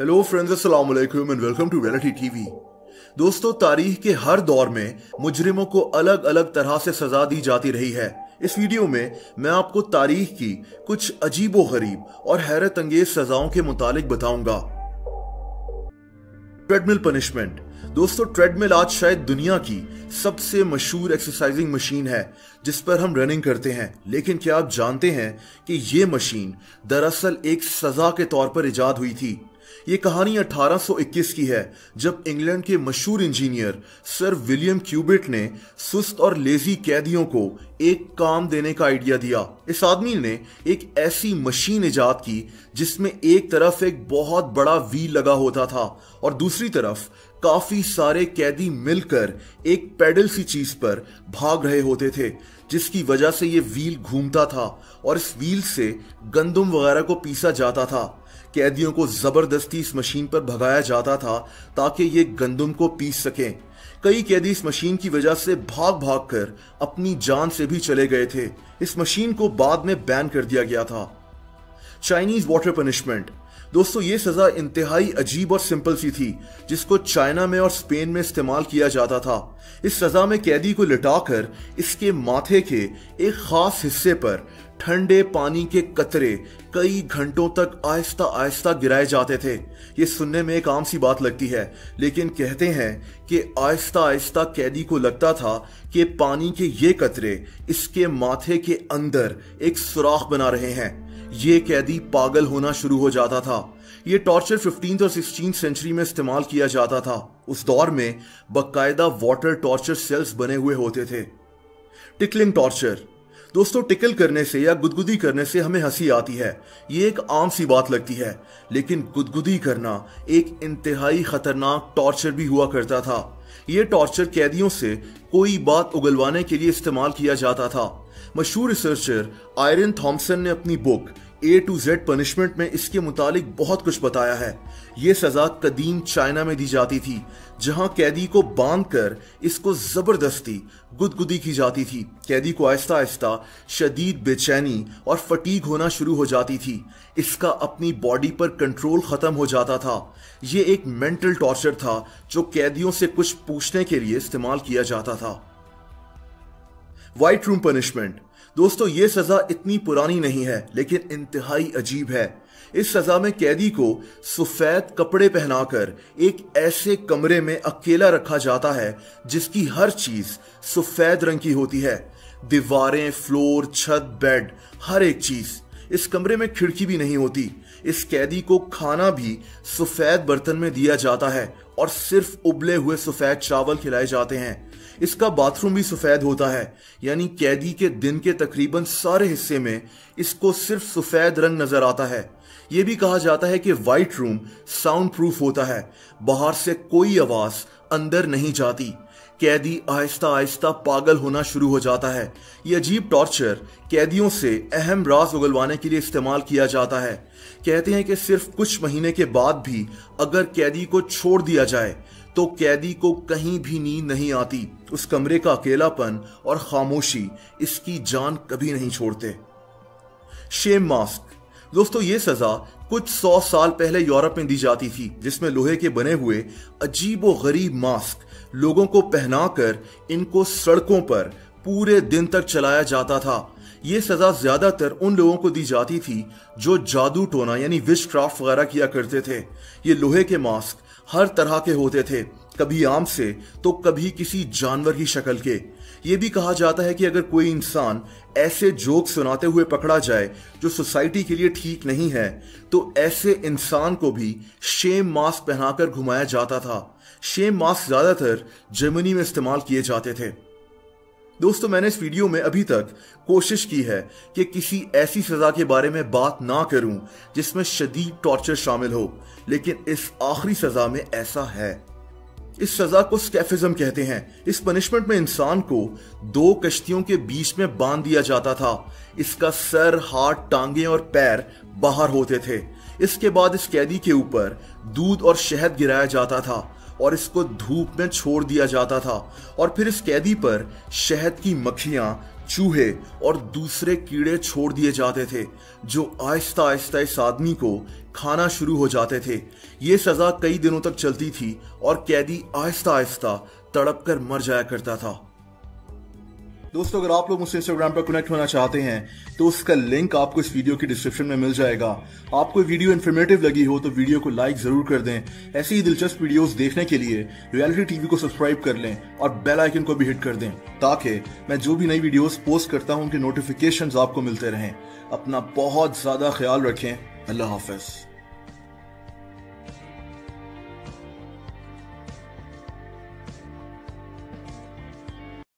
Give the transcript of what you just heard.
Hello friends, अस्सलाम वालेकुम and welcome to reality TV. दोस्तों, तारीख के हर दौर में मुजरिमों को अलग अलग तरह से सजा दी जाती रही है। इस वीडियो में मैं आपको तारीख की कुछ अजीबो गरीब और हैरत अंगेज सजाओं के मुतालिक बताऊंगा। Treadmill punishment. दोस्तों, ट्रेडमिल आज शायद दुनिया की सबसे मशहूर एक्सरसाइजिंग मशीन है जिस पर हम रनिंग करते हैं। लेकिन क्या आप जानते हैं कि यह मशीन दरअसल एक सजा के तौर पर इजाद हुई थी। ये कहानी 1821 की है, जब इंग्लैंड के मशहूर इंजीनियर सर विलियम क्यूबिट ने सुस्त और लेजी कैदियों को एक काम देने का आइडिया दिया। इस आदमी ने एक ऐसी मशीन इजाद की जिसमें एक तरफ एक बहुत बड़ा व्हील लगा होता था और दूसरी तरफ काफी सारे कैदी मिलकर एक पैडल सी चीज पर भाग रहे होते थे, जिसकी वजह से ये व्हील घूमता था और इस व्हील से गंदम वगैरह को पीसा जाता था। कैदियों को जबरदस्ती इस मशीन पर भगाया जाता था ताकि ये गंदम को पीस सकें। कई कैदी इस मशीन की वजह से भाग भाग कर अपनी जान से भी चले गए थे। इस मशीन को बाद में बैन कर दिया गया था। Chinese water punishment. दोस्तों, ये सजा इंतहाई अजीब और सिंपल सी थी, जिसको चाइना में और स्पेन में इस्तेमाल किया जाता था। इस सजा में कैदी को लिटाकर इसके माथे के एक खास हिस्से पर ठंडे पानी के कतरे कई घंटों तक आहिस्ता आहिस्ता गिराए जाते थे। ये सुनने में एक आम सी बात लगती है, लेकिन कहते हैं कि आहिस्ता आहिस्ता कैदी को लगता था कि पानी के ये कतरे इसके माथे के अंदर एक सुराख बना रहे हैं। ये कैदी पागल होना शुरू हो जाता था। ये टॉर्चर 15th और 16th सेंचुरी में इस्तेमाल किया जाता था। उस दौर में बाकायदा वाटर टॉर्चर सेल्स बने हुए होते थे। Tickling torture. दोस्तों, टिकल करने से या गुदगुदी करने से हमें हंसी आती है, ये एक आम सी बात लगती है, लेकिन गुदगुदी करना एक इंतहाई खतरनाक टॉर्चर भी हुआ करता था। यह टॉर्चर कैदियों से कोई बात उगलवाने के लिए इस्तेमाल किया जाता था। मशहूर रिसर्चर आयरन थॉमसन ने अपनी book A to Z punishment में इसके मुतालिक बहुत कुछ बताया है। ये सजा कदीम चाइना में दी जाती थी, जहां कैदी को बांधकर इसको जबरदस्ती गुदगुदी की जाती थी। कैदी को आहिस्ता आहिस्ता शदीद बेचैनी और फटीग होना शुरू हो जाती थी। इसका अपनी बॉडी पर कंट्रोल खत्म हो जाता था। ये एक मेंटल टॉर्चर था जो कैदियों से कुछ पूछने के लिए इस्तेमाल किया जाता था। White room punishment. दोस्तों, ये सजा इतनी पुरानी नहीं है, लेकिन इंतहाई अजीब है। इस सजा में कैदी को सफेद कपड़े पहनाकर एक ऐसे कमरे में अकेला रखा जाता है जिसकी हर चीज सफेद रंग की होती है। दीवारें, फ्लोर, छत, बेड, हर एक चीज। इस कमरे में खिड़की भी नहीं होती। इस कैदी को खाना भी सफेद बर्तन में दिया जाता है और सिर्फ उबले हुए सफेद चावल खिलाए जाते हैं। इसका बाथरूम भी सफेद होता है, यानी कैदी के दिन के तकरीबन सारे हिस्से में इसको सिर्फ सफेद रंग नजर आता है। यह भी कहा जाता है कि व्हाइट रूम साउंड प्रूफ होता है, बाहर से कोई आवाज अंदर नहीं जाती। कैदी आहिस्ता आहिस्ता पागल होना शुरू हो जाता है। यह अजीब टॉर्चर कैदियों से अहम राज उगलवाने के लिए इस्तेमाल किया जाता है। कहते हैं कि सिर्फ कुछ महीने के बाद भी अगर कैदी को छोड़ दिया जाए तो कैदी को कहीं भी नींद नहीं आती। उस कमरे का अकेलापन और खामोशी इसकी जान कभी नहीं छोड़ते। Shame mask. दोस्तों, ये सजा कुछ 100 साल पहले यूरोप में दी जाती थी, जिसमें लोहे के बने हुए अजीबो गरीब मास्क लोगों को पहनाकर इनको सड़कों पर पूरे दिन तक चलाया जाता था। ये सजा ज्यादातर उन लोगों को दी जाती थी जो जादू टोना यानी विच क्राफ्ट वगैरह किया करते थे। ये लोहे के मास्क हर तरह के होते थे, कभी आम से तो कभी किसी जानवर की शक्ल के। ये भी कहा जाता है कि अगर कोई इंसान ऐसे जोक सुनाते हुए पकड़ा जाए जो सोसाइटी के लिए ठीक नहीं है, तो ऐसे इंसान को भी शेम मास्क पहनाकर घुमाया जाता था। शेम मास्क ज्यादातर जर्मनी में इस्तेमाल किए जाते थे। दोस्तों, मैंने इस वीडियो में अभी तक कोशिश की है कि किसी ऐसी सजा के बारे में बात ना करूं जिसमें शदीद टॉर्चर शामिल हो, लेकिन इस आखिरी सजा में ऐसा है। इस सजा को स्कैफिज्म कहते हैं। इस पनिशमेंट में इंसान को 2 कश्तियों के बीच में बांध दिया जाता था। इसका सर, हाथ, टांगे और पैर बाहर होते थे। इसके बाद इस कैदी के ऊपर दूध और शहद गिराया जाता था और इसको धूप में छोड़ दिया जाता था और फिर इस कैदी पर शहद की मक्खियां चूहे और दूसरे कीड़े छोड़ दिए जाते थे जो आहिस्ता आहिस्ता इस आदमी को खाना शुरू हो जाते थे। ये सजा कई दिनों तक चलती थी और कैदी आहिस्ता आहिस्ता तड़प कर मर जाया करता था। दोस्तों, अगर आप लोग मुझसे इंस्टाग्राम पर कनेक्ट होना चाहते हैं तो उसका लिंक आपको इस वीडियो की डिस्क्रिप्शन में मिल जाएगा। आपको वीडियो इन्फॉर्मेटिव लगी हो तो वीडियो को लाइक जरूर कर दें। ऐसी ही दिलचस्प वीडियोस देखने के लिए रियलिटी टीवी को सब्सक्राइब कर लें और बेल आइकन को भी हिट कर दें ताकि मैं जो भी नई वीडियोस पोस्ट करता हूं उनके नोटिफिकेशंस आपको मिलते रहें। अपना बहुत ज्यादा ख्याल रखें। अल्लाह हाफिज।